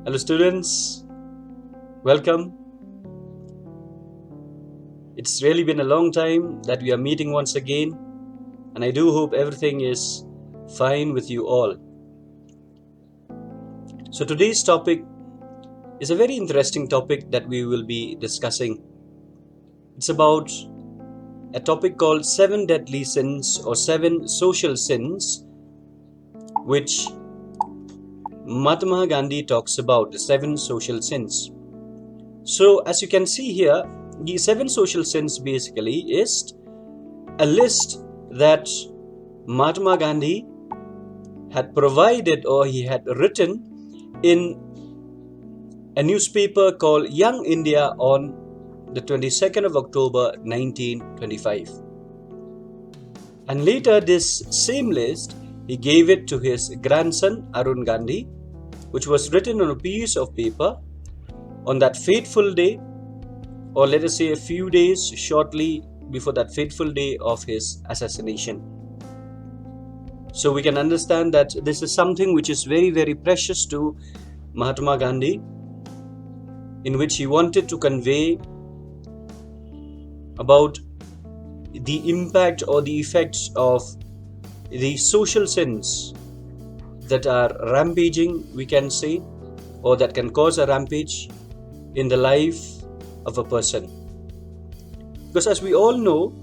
Hello students, welcome. It's really been a long time that we are meeting once again, and I do hope everything is fine with you all. So today's topic is a very interesting topic that we will be discussing. It's about a topic called 7 deadly sins or 7 social sins, which Mahatma Gandhi talks about, the 7 social sins. So as you can see here, the 7 social sins basically is a list that Mahatma Gandhi had provided, or he had written in a newspaper called Young India on the 22nd of October 1925. And later this same list, he gave it to his grandson Arun Gandhi, which was written on a piece of paper on that fateful day, or let us say a few days shortly before that fateful day of his assassination. So we can understand that this is something which is very, very precious to Mahatma Gandhi, in which he wanted to convey about the impact or the effects of the social sins that are rampaging, we can say, or that can cause a rampage in the life of a person. Because as we all know,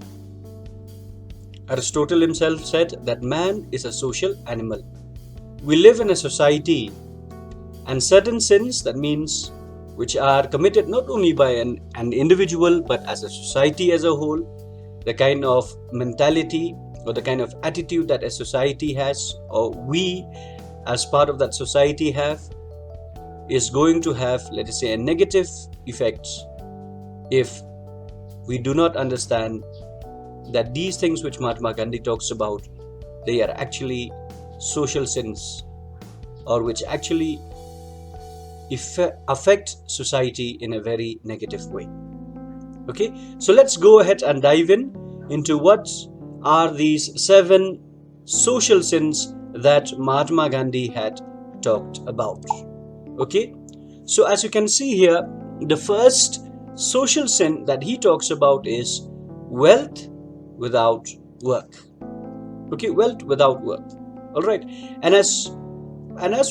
Aristotle himself said that man is a social animal. We live in a society, and certain sins, that means which are committed not only by an individual but as a society as a whole, the kind of mentality or the kind of attitude that a society has, or we as part of that society have, is going to have, let us say, a negative effect if we do not understand that these things which Mahatma Gandhi talks about, they are actually social sins, or which actually affect society in a very negative way. Okay, so let's go ahead and dive into what are these 7 social sins that Mahatma Gandhi had talked about. Okay, so as you can see here, the first social sin that he talks about is wealth without work. Okay, wealth without work. All right, and as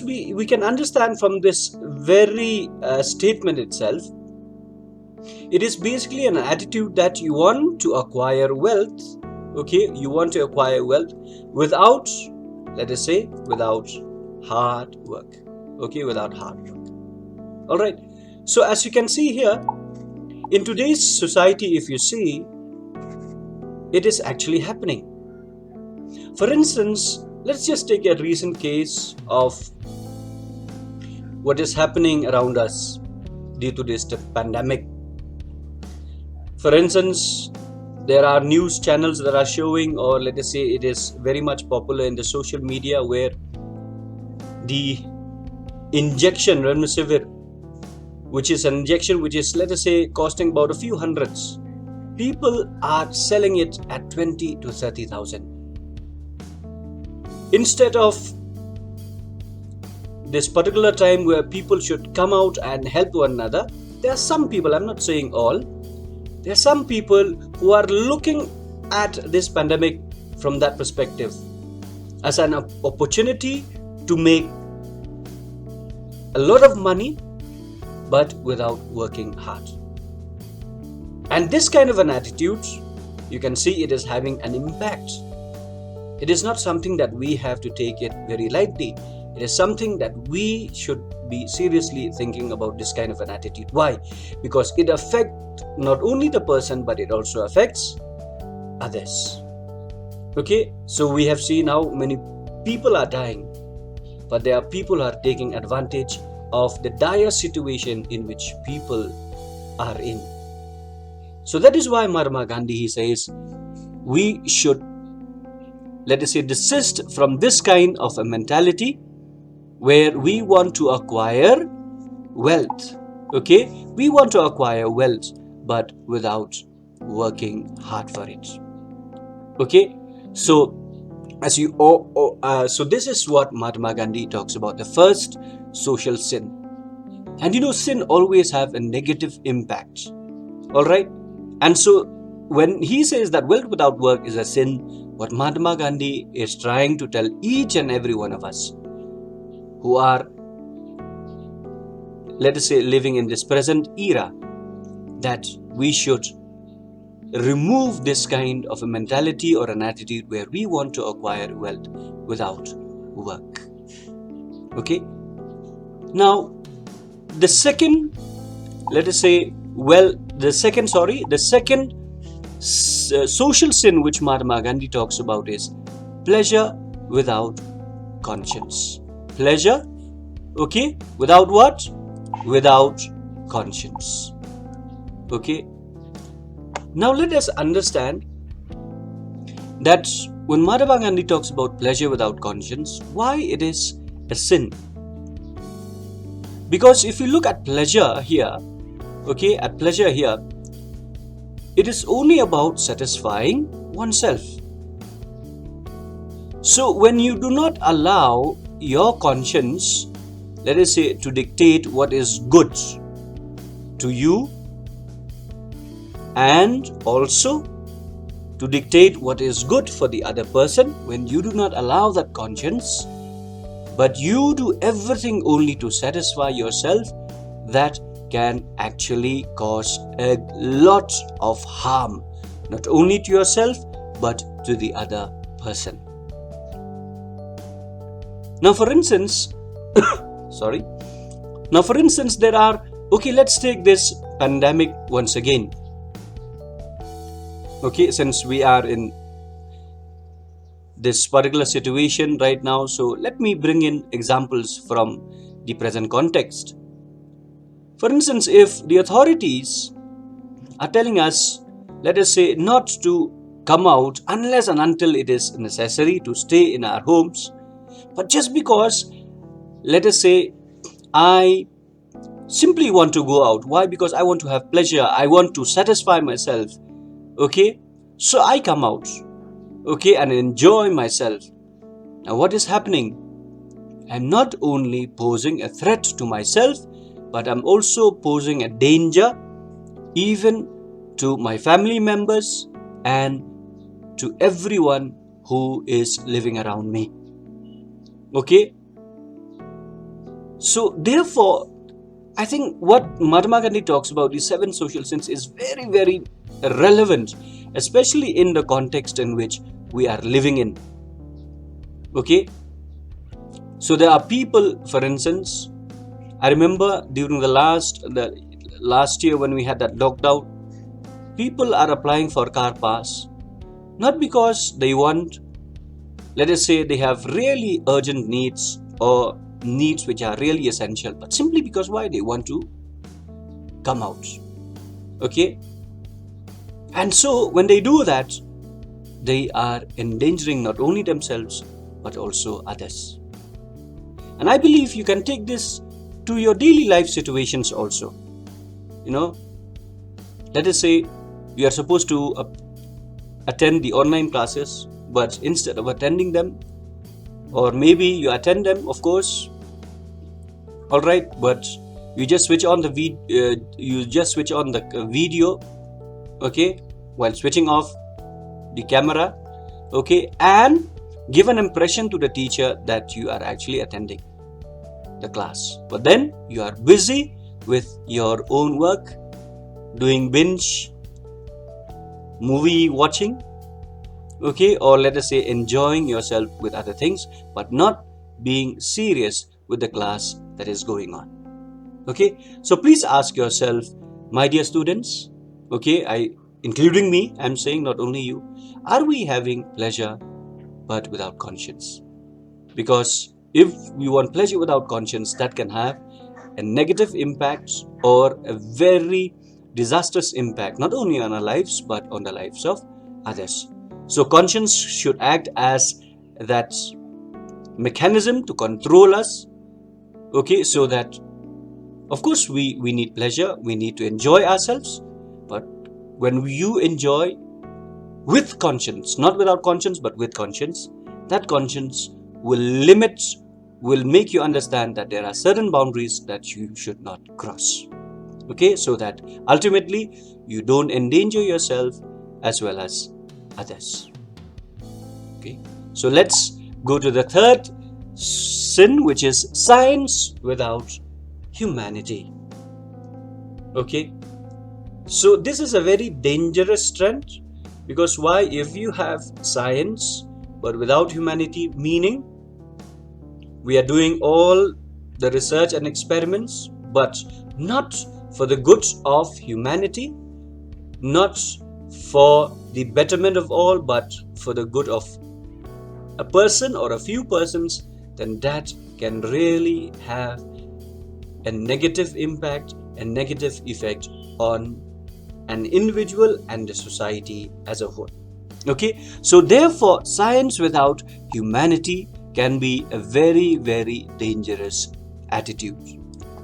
we can understand from this very statement itself, it is basically an attitude that you want to acquire wealth. Okay, you want to acquire wealth without, let us say, without hard work. Okay, without hard work. All right, so as you can see here, in today's society, if you see, it is actually happening. For instance, let's just take a recent case of what is happening around us due to this pandemic. For instance, there are news channels that are showing, or let us say it is very much popular in the social media, where the injection remdesivir, which is an injection which is, let us say, costing about a few hundreds, people are selling it at 20 to 30,000. Instead of this particular time where people should come out and help one another, there are some people, I'm not saying all, there are some people who are looking at this pandemic from that perspective as an opportunity to make a lot of money, but without working hard. And this kind of an attitude, you can see it is having an impact. It is not something that we have to take it very lightly. It is something that we should be seriously thinking about, this kind of an attitude. Why? Because it affects not only the person, but it also affects others. Okay, so we have seen how many people are dying, but there are people who are taking advantage of the dire situation in which people are in. So that is why Mahatma Gandhi, he says, we should, let us say, desist from this kind of a mentality where we want to acquire wealth. Okay, we want to acquire wealth, but without working hard for it. Okay, so as you so this is what Mahatma Gandhi talks about, the first social sin. And sin always have a negative impact. All right. And so when he says that wealth without work is a sin, what Mahatma Gandhi is trying to tell each and every one of us who are, let us say, living in this present era, that we should remove this kind of a mentality or an attitude where we want to acquire wealth without work. Okay. Now, the second, let us say, the second social sin which Mahatma Gandhi talks about is pleasure without conscience. Pleasure, okay, without what? Without conscience. Okay. Now let us understand that when Mahatma Gandhi talks about pleasure without conscience, why it is a sin. Because if you look at pleasure here, okay, it is only about satisfying oneself. So when you do not allow your conscience, let us say, to dictate what is good to you, and also to dictate what is good for the other person, when you do not allow that conscience, but you do everything only to satisfy yourself, that can actually cause a lot of harm, not only to yourself, but to the other person. Now, for instance, there are, okay, let's take this pandemic once again. Okay, since we are in this particular situation right now, so let me bring in examples from the present context. For instance, if the authorities are telling us, let us say, not to come out unless and until it is necessary to stay in our homes, but just because, let us say, I simply want to go out. Why? Because I want to have pleasure. I want to satisfy myself. Okay, so I come out, okay, and enjoy myself. Now what is happening? I'm not only posing a threat to myself, but I'm also posing a danger even to my family members and to everyone who is living around me. Okay, so therefore, I think what Mahatma Gandhi talks about, these 7 social sins, is very, very relevant, especially in the context in which we are living in. Okay, so there are people, for instance, I remember during the last year when we had that lockdown, people are applying for car pass, not because they want, let us say, they have really urgent needs or needs which are really essential, but simply because why? They want to come out. Okay, and so when they do that, they are endangering not only themselves but also others. And I believe you can take this to your daily life situations also. Let us say you are supposed to attend the online classes, but instead of attending them, or maybe you attend them, of course, all right, but you just switch on the video, okay, while switching off the camera, okay, and give an impression to the teacher that you are actually attending the class, but then you are busy with your own work, doing binge movie watching, okay, or let us say enjoying yourself with other things, but not being serious with the class that is going on. Okay, so please ask yourself, my dear students, okay, including me, I'm saying not only you, are we having pleasure but without conscience? Because if we want pleasure without conscience, that can have a negative impact or a very disastrous impact, not only on our lives but on the lives of others. So conscience should act as that mechanism to control us, okay, so that, of course, we need pleasure, we need to enjoy ourselves, but when you enjoy with conscience, not without conscience but with conscience, that conscience will limit will make you understand that there are certain boundaries that you should not cross. Okay, so that ultimately you don't endanger yourself as well as others. Okay, so let's go to the third sin, which is science without humanity. Okay, so this is a very dangerous trend, because why? If you have science but without humanity, meaning we are doing all the research and experiments but not for the good of humanity, not for the betterment of all, but for the good of a person or a few persons, then that can really have a negative impact, a negative effect on an individual and the society as a whole. Okay, so therefore science without humanity can be a very, very dangerous attitude.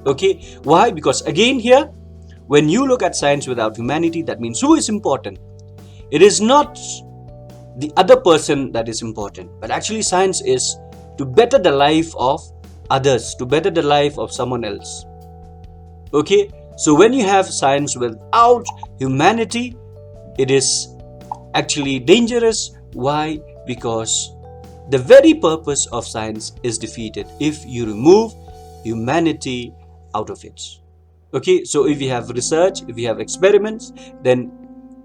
Okay, why? Because again here, when you look at science without humanity, that means who is important? It is not the other person that is important, but actually science is to better the life of others, to better the life of someone else. Okay, so when you have science without humanity, it is actually dangerous. Why? Because the very purpose of science is defeated if you remove humanity out of it. Okay, so if you have research, if you have experiments, then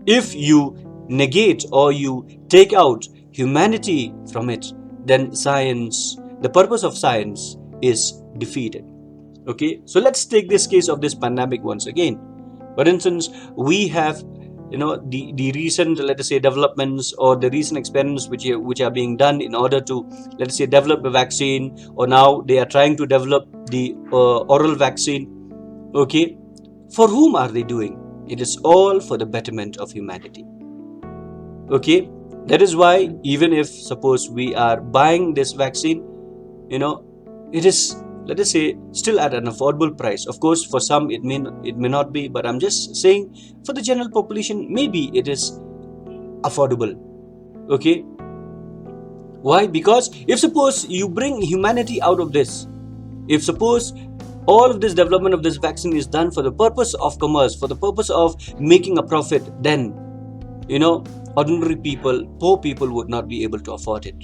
if you negate or you take out humanity from it, then science, the purpose of science is defeated. Okay, so let's take this case of this pandemic once again. For instance, we have the recent, let us say, developments or the recent experiments which are being done in order to, let us say, develop a vaccine, or now they are trying to develop the oral vaccine. Okay, for whom are they doing? It is all for the betterment of humanity. Okay, that is why even if suppose we are buying this vaccine, it is, let us say, still at an affordable price. Of course, for some it may not be, but I'm just saying for the general population, maybe it is affordable. Okay, why? Because if suppose you bring humanity out of this, if suppose all of this development of this vaccine is done for the purpose of commerce, for the purpose of making a profit, then ordinary people, poor people would not be able to afford it.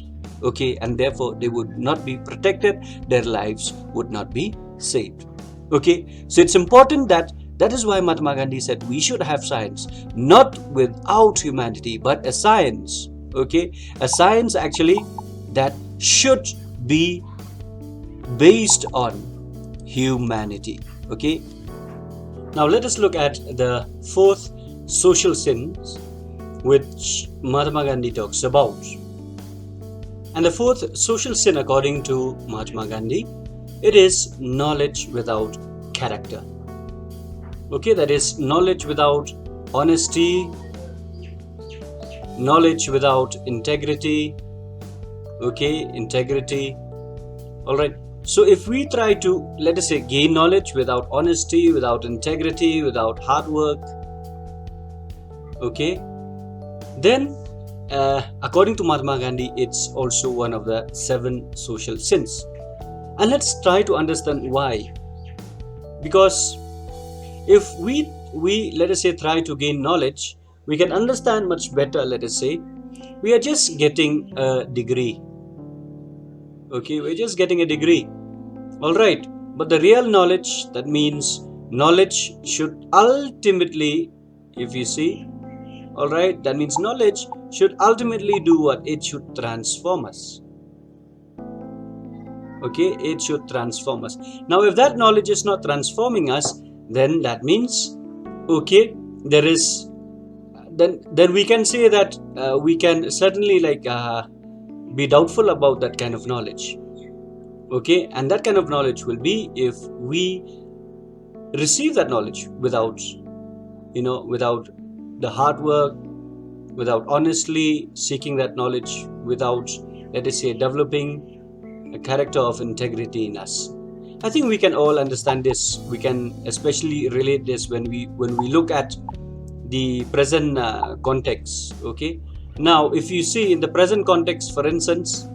Okay, and therefore they would not be protected, their lives would not be saved. Okay, so it's important that is why Mahatma Gandhi said we should have science, not without humanity, but a science. Okay, a science actually that should be based on humanity. Okay, now let us look at the fourth social sins which Mahatma Gandhi talks about. And the fourth social sin, according to Mahatma Gandhi, it is knowledge without character. Okay, that is knowledge without honesty, knowledge without integrity. Okay, integrity. All right. So if we try to, let us say, gain knowledge without honesty, without integrity, without hard work, okay, then according to Mahatma Gandhi, it's also one of the 7 social sins. And let's try to understand why. Because if we let us say try to gain knowledge, we can understand much better. Let us say we are just getting a degree. Okay, we're just getting a degree. All right, but the real knowledge, that means knowledge should ultimately, if you see, all right, that means knowledge should ultimately do what? It should transform us. Okay, it should transform us. Now, if that knowledge is not transforming us, then that means, okay, there is, then we can say that we can certainly be doubtful about that kind of knowledge. Okay, and that kind of knowledge will be if we receive that knowledge without the hard work, without honestly seeking that knowledge, without, let us say, developing a character of integrity in us. I think we can all understand this. We can especially relate this when we look at the present context. Okay, now if you see in the present context, for instance,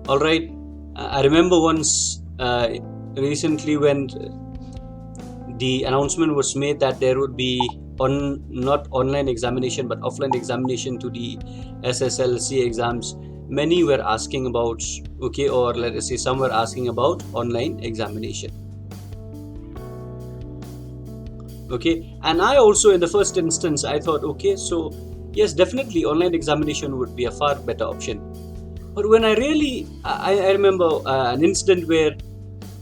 all right, I remember once recently when the announcement was made that there would be not online examination but offline examination to the SSLC exams. Many were asking about, okay, or let us say some were asking about online examination. Okay, and I also in the first instance I thought, okay, so yes, definitely online examination would be a far better option. But when I really I remember an incident where,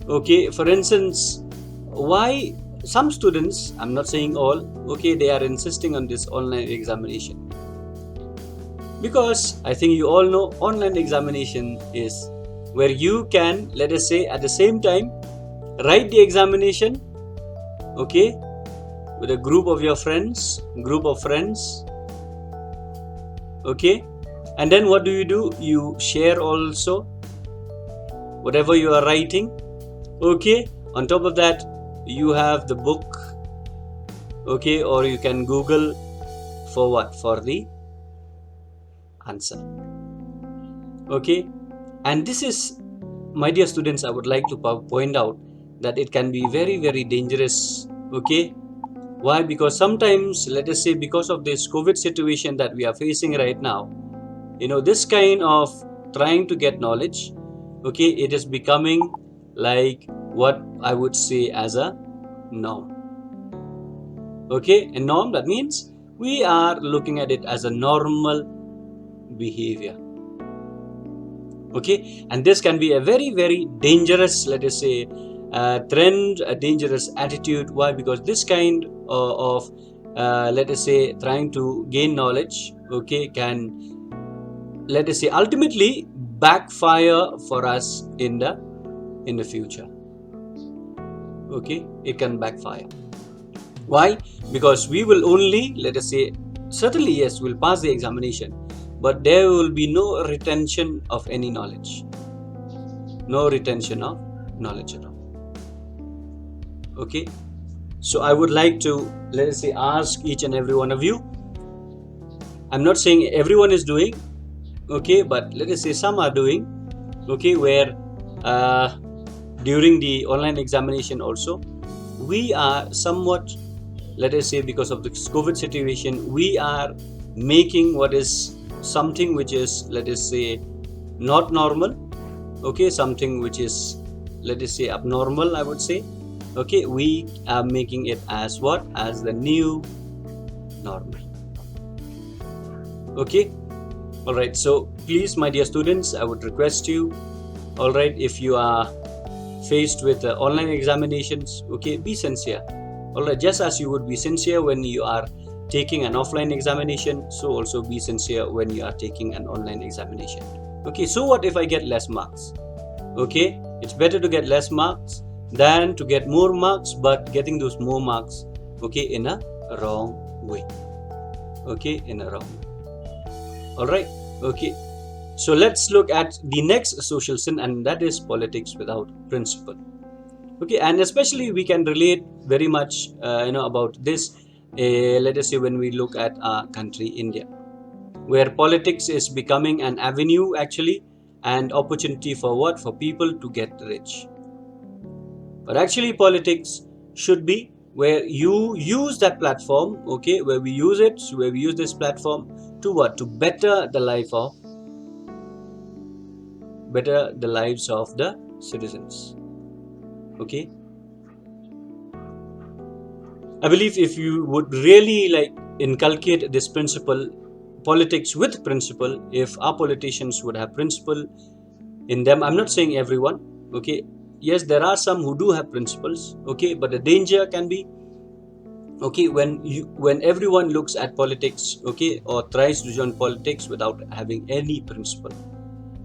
okay, for instance, why some students, I'm not saying all, okay, they are insisting on this online examination, because I think you all know online examination is where you can, let us say, at the same time write the examination, okay, with a group of your friends, okay, and then what do? You share also whatever you are writing, okay. On top of that, you have the book, okay, or you can Google for what? For the answer, okay. And this is, my dear students, I would like to point out that it can be very, very dangerous, okay. Why? Because sometimes, let us say, because of this COVID situation that we are facing right now, this kind of trying to get knowledge, okay, it is becoming like what I would say as a norm. Okay, a norm, that means we are looking at it as a normal behavior. Okay, and this can be a very, very dangerous, let us say, trend, a dangerous attitude. Why? Because this kind of let us say, trying to gain knowledge, okay, can, let us say, ultimately backfire for us in the future. Okay, it can backfire. Why? Because we will only, let us say, certainly yes, we'll pass the examination, but there will be no retention of any knowledge. No retention of knowledge at all. Okay, so I would like to, let us say, ask each and every one of you. I'm not saying everyone is doing, okay, but let us say some are doing, okay, where during the online examination also, we are somewhat, let us say, because of the COVID situation, we are making what is something which is, let us say, not normal, okay, something which is, let us say, abnormal, I would say, okay, we are making it as what? As the new normal. Okay, all right. So please, my dear students, I would request you, all right, if you are faced with online examinations, okay, be sincere. All right, just as you would be sincere when you are taking an offline examination, so also be sincere when you are taking an online examination. Okay, so what if I get less marks? Okay, it's better to get less marks than to get more marks, but getting those more marks, okay, in a wrong way. Okay, in a wrong way. All right, okay. So let's look at the next social sin, and that is politics without principle. Okay, and especially we can relate very much, about this. Let us say when we look at our country, India, where politics is becoming an avenue actually, and opportunity for what? For people to get rich. But actually, politics should be where you use that platform, okay, where we use it, where we use this platform to what? To better the lives of the citizens. Okay, I believe if you would really inculcate this principle, politics with principle, if our politicians would have principle in them, I'm not saying everyone, okay, yes, there are some who do have principles, okay, but the danger can be, okay, when everyone looks at politics, okay, or tries to join politics without having any principle,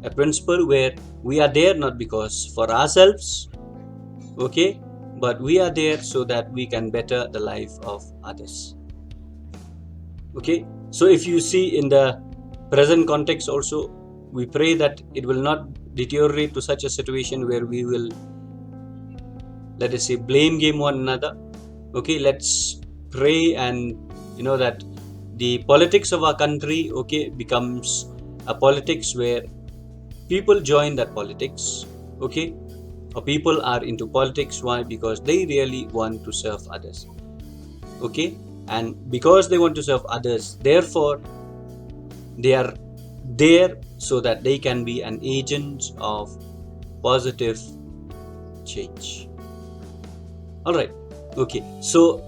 a principle where we are there not because for ourselves, okay, but we are there so that we can better the life of others. Okay, so if you see in the present context also, we pray that it will not deteriorate to such a situation where we will, let us say, blame game one another. Okay, let's pray and that the politics of our country, okay, becomes a politics where people join that politics, Okay, or people are into politics. Why? Because they really want to serve others. Okay, and because they want to serve others, therefore they are there so that they can be an agent of positive change. All right. Okay, so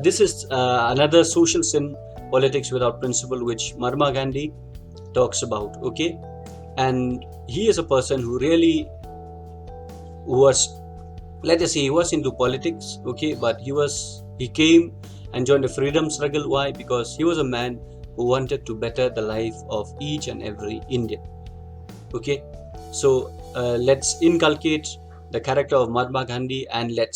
this is another social sin, politics without principle, which Mahatma Gandhi talks about. Okay, and he is a person who really was, let us say, he was into politics. Okay, but he came and joined the freedom struggle. Why? Because he was a man who wanted to better the life of each and every Indian. Okay, so let's inculcate the character of Mahatma Gandhi, and let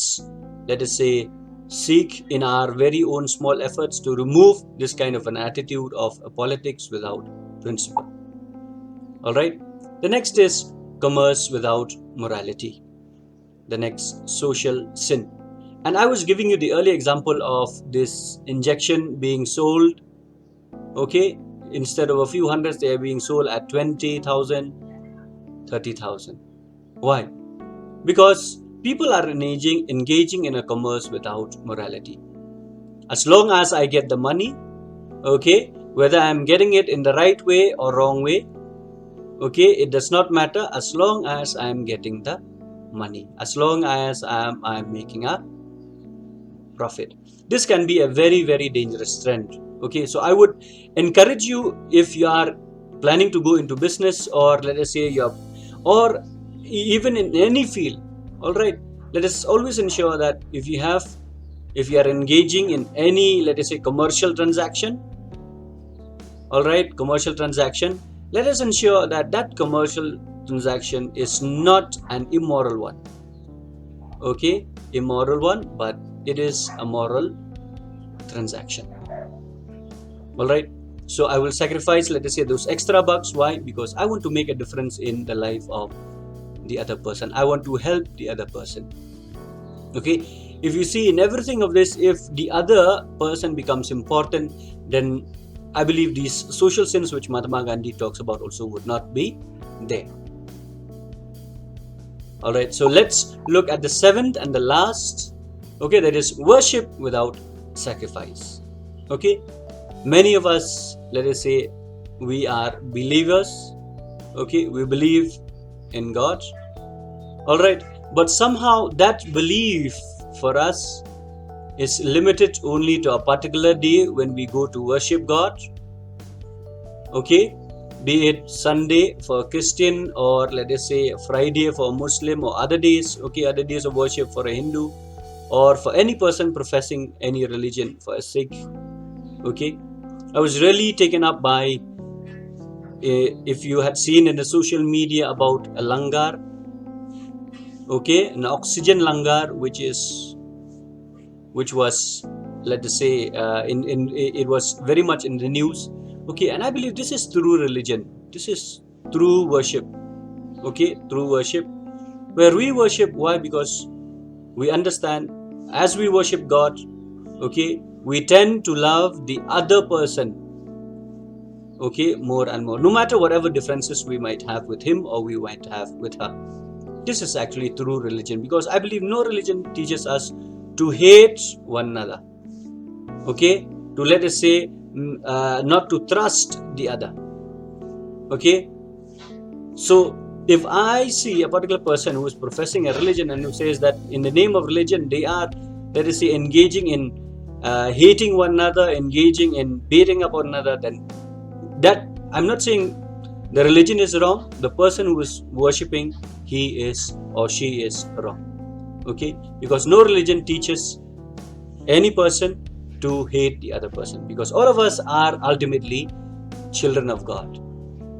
us say, seek in our very own small efforts to remove this kind of an attitude of politics without principle. All right, the next is commerce without morality, the next social sin. And I was giving you the early example of this injection being sold. Okay, instead of a few hundreds, they are being sold at 20,000, 30,000. Why? Because people are engaging in a commerce without morality. As long as I get the money, okay, whether I'm getting it in the right way or wrong way, okay, it does not matter as long as I'm getting the money, as long as I'm making a profit. This can be a very, very dangerous trend. Okay, so I would encourage you, if you are planning to go into business, or let us say or even in any field, all right, let us always ensure that if you are engaging in any, let us say, commercial transaction, all right, commercial transaction, let us ensure that that commercial transaction is not an immoral one. Okay, immoral one, but it is a moral transaction. All right, so I will sacrifice, let us say, those extra bucks. Why? Because I want to make a difference in the life of the other person. I want to help the other person. Okay, if you see in everything of this, if the other person becomes important, then I believe these social sins which Mahatma Gandhi talks about also would not be there. All right, so let's look at the seventh and the last. Okay, that is worship without sacrifice. Okay, many of us, let us say, we are believers. Okay, we believe in God. All right, but somehow that belief for us is limited only to a particular day when we go to worship God. Okay, be it Sunday for a Christian, or let us say Friday for a Muslim, or other days, okay, other days of worship for a Hindu, or for any person professing any religion, for a Sikh. Okay, I was really taken up by, if you had seen in the social media about a langar, okay, an oxygen langar, which was, let us say, it was very much in the news. Okay, and I believe this is true religion. This is true worship. Okay, true worship, where we worship. Why? Because we understand, as we worship God, okay, we tend to love the other person, okay, more and more, no matter whatever differences we might have with him or we might have with her. This is actually true religion, because I believe no religion teaches us to hate one another. Okay, to, let us say, not to trust the other. Okay, so if I see a particular person who is professing a religion and who says that in the name of religion they are, let us say, engaging in hating one another, engaging in beating up one another, then that, I'm not saying the religion is wrong. The person who is worshipping, he is or she is wrong. Okay, because no religion teaches any person to hate the other person, because all of us are ultimately children of God.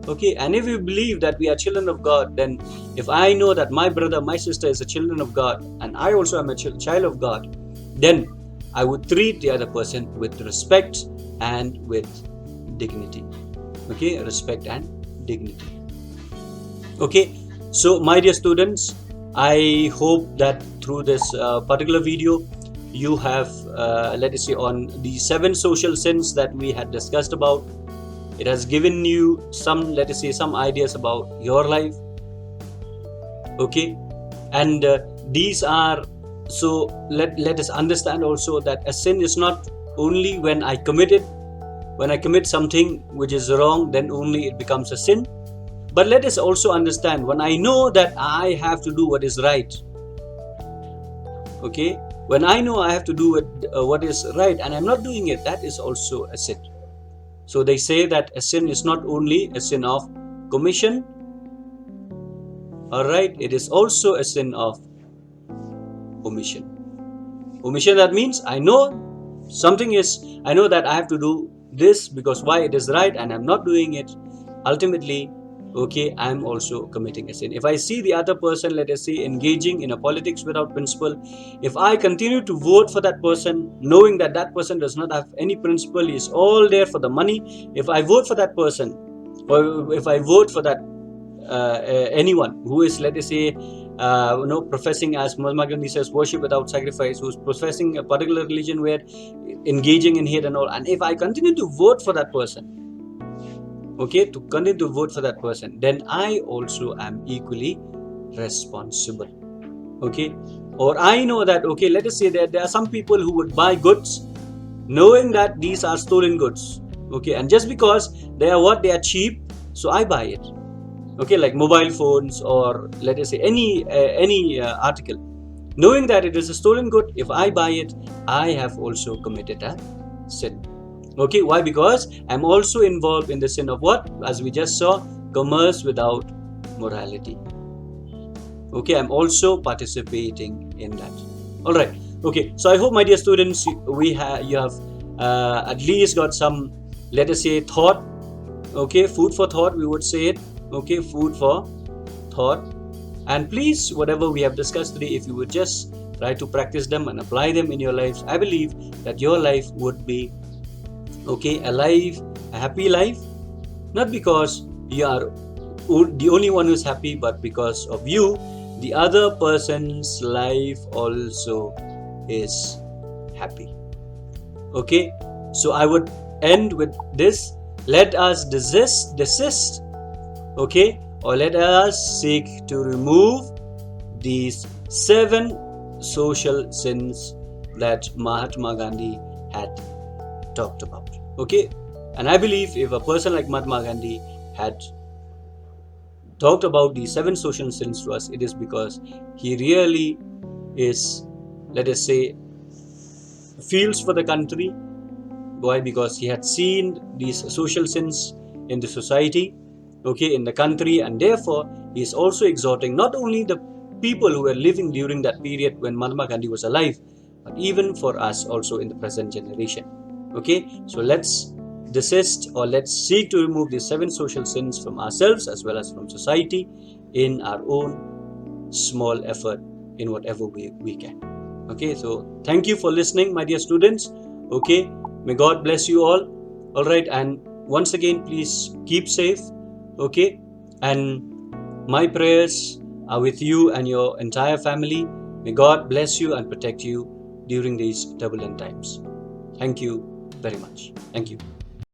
Okay, and if we believe that we are children of God, then if I know that my brother, my sister is a children of God, and I also am a child of God, then I would treat the other person with respect and with dignity. Okay, respect and dignity. Okay, so my dear students, I hope that through this particular video, you have, let us say, on the 7 social sins that we had discussed about, it has given you some, let us say, some ideas about your life. Okay, and these are, so let us understand also that a sin is not only when I commit something which is wrong, then only it becomes a sin. But let us also understand, when I know that I have to do what is right, okay, when I know I have to do what is right and I'm not doing it, that is also a sin. So they say that a sin is not only a sin of commission, all right, it is also a sin of omission. Omission, that means I know I know that I have to do this because why it is right and I'm not doing it. Ultimately, okay, I'm also committing a sin. If I see the other person, let us say, engaging in a politics without principle, if I continue to vote for that person, knowing that that person does not have any principle, is all there for the money, if I vote for that person, or if I vote for that anyone who is, let us say, professing, as Mahatma Gandhi says, worship without sacrifice, who's professing a particular religion where engaging in hate and all, and if I continue to vote for that person, okay, to continue to vote for that person, then I also am equally responsible. Okay, or I know that, okay, let us say that there are some people who would buy goods knowing that these are stolen goods, okay, and just because they are cheap, so I buy it. Okay, like mobile phones, or let us say any article, knowing that it is a stolen good, if I buy it, I have also committed a sin. Okay, why? Because I'm also involved in the sin of what, as we just saw, commerce without morality. Okay, I'm also participating in that. All right. Okay, so I hope, my dear students, you have at least got some, let us say, thought. Okay, food for thought, we would say it. Okay, food for thought. And please, whatever we have discussed today, if you would just try to practice them and apply them in your lives, I believe that your life would be, okay, a happy life, not because you are the only one who's happy, but because of you, the other person's life also is happy. Okay, so I would end with this: let us desist, okay, or let us seek to remove these 7 social sins that Mahatma Gandhi had talked about. Okay, and I believe if a person like Mahatma Gandhi had talked about these 7 social sins to us, it is because he really is, let us say, feels for the country. Why? Because he had seen these social sins in the society, okay, in the country, and therefore he is also exhorting not only the people who were living during that period when Mahatma Gandhi was alive, but even for us also in the present generation. Okay, so let's desist, or let's seek to remove these 7 social sins from ourselves as well as from society in our own small effort, in whatever way we can. Okay, so thank you for listening, my dear students. Okay, may God bless you all. All right, and once again, please keep safe. Okay, and my prayers are with you and your entire family. May God bless you and protect you during these turbulent times. Thank you very much. Thank you.